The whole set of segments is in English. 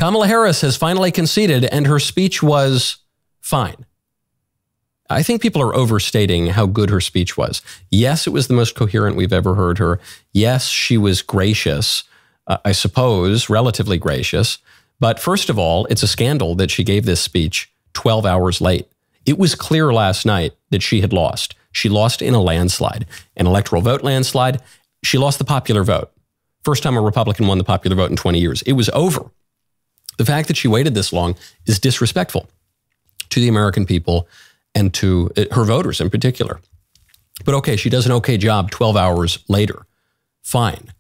Kamala Harris has finally conceded, and her speech was fine. I think people are overstating how good her speech was. Yes, it was the most coherent we've ever heard her. Yes, she was gracious, I suppose, relatively gracious. But first of all, it's a scandal that she gave this speech 12 hours late. It was clear last night that she had lost. She lost in a landslide, an electoral vote landslide. She lost the popular vote. First time a Republican won the popular vote in 20 years. It was over. The fact that she waited this long is disrespectful to the American people and to her voters in particular. But okay, she does an okay job 12 hours later. Fine.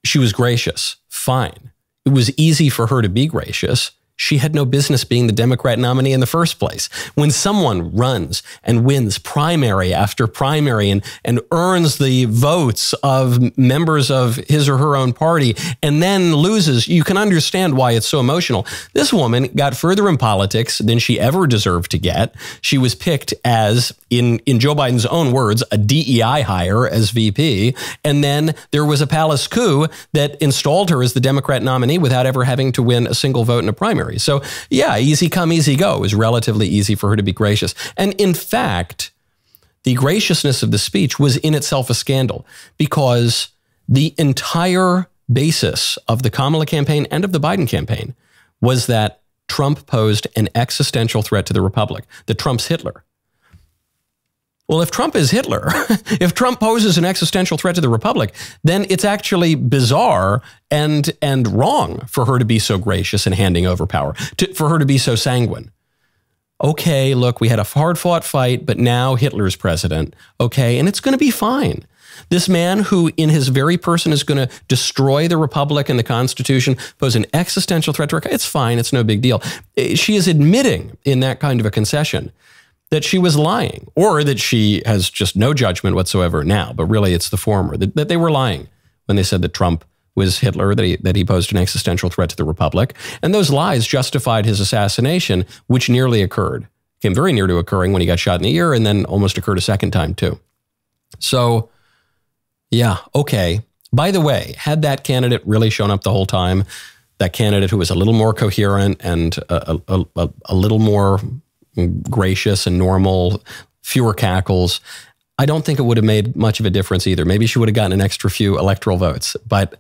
She was gracious. Fine. It was easy for her to be gracious. She had no business being the Democrat nominee in the first place. When someone runs and wins primary after primary and earns the votes of members of his or her own party and then loses, you can understand why it's so emotional. This woman got further in politics than she ever deserved to get. She was picked as, in Joe Biden's own words, a DEI hire as VP. And then there was a palace coup that installed her as the Democrat nominee without ever having to win a single vote in a primary. So yeah, easy come, easy go. It was relatively easy for her to be gracious. And in fact, the graciousness of the speech was in itself a scandal because the entire basis of the Kamala campaign and of the Biden campaign was that Trump posed an existential threat to the republic, that Trump's Hitler. Well, if Trump is Hitler, if Trump poses an existential threat to the republic, then it's actually bizarre and wrong for her to be so gracious in handing over power, for her to be so sanguine. Okay, look, we had a hard-fought fight, but now Hitler's president. Okay, and it's going to be fine. This man who in his very person is going to destroy the republic and the Constitution, pose an existential threat to her, it's fine, it's no big deal. She is admitting in that kind of a concession that she was lying, or that she has just no judgment whatsoever now, but really it's the former, that they were lying when they said that Trump was Hitler, that he posed an existential threat to the republic. And those lies justified his assassination, which nearly occurred. Came very near to occurring when he got shot in the ear, and then almost occurred a second time too. So, yeah, okay. By the way, had that candidate really shown up the whole time, that candidate who was a little more coherent and a little more gracious and normal, fewer cackles, I don't think it would have made much of a difference either. Maybe she would have gotten an extra few electoral votes, but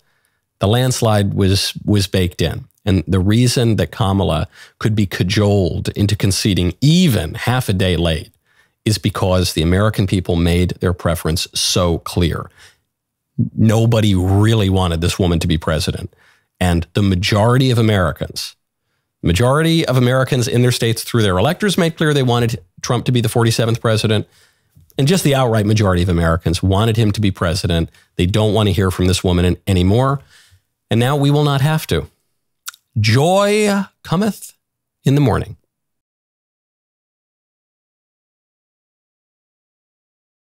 the landslide was baked in. And the reason that Kamala could be cajoled into conceding even half a day late is because the American people made their preference so clear. Nobody really wanted this woman to be president. And the majority of Americans in their states through their electors made clear they wanted Trump to be the 47th president. And just the outright majority of Americans wanted him to be president. They don't want to hear from this woman anymore. And now we will not have to. Joy cometh in the morning.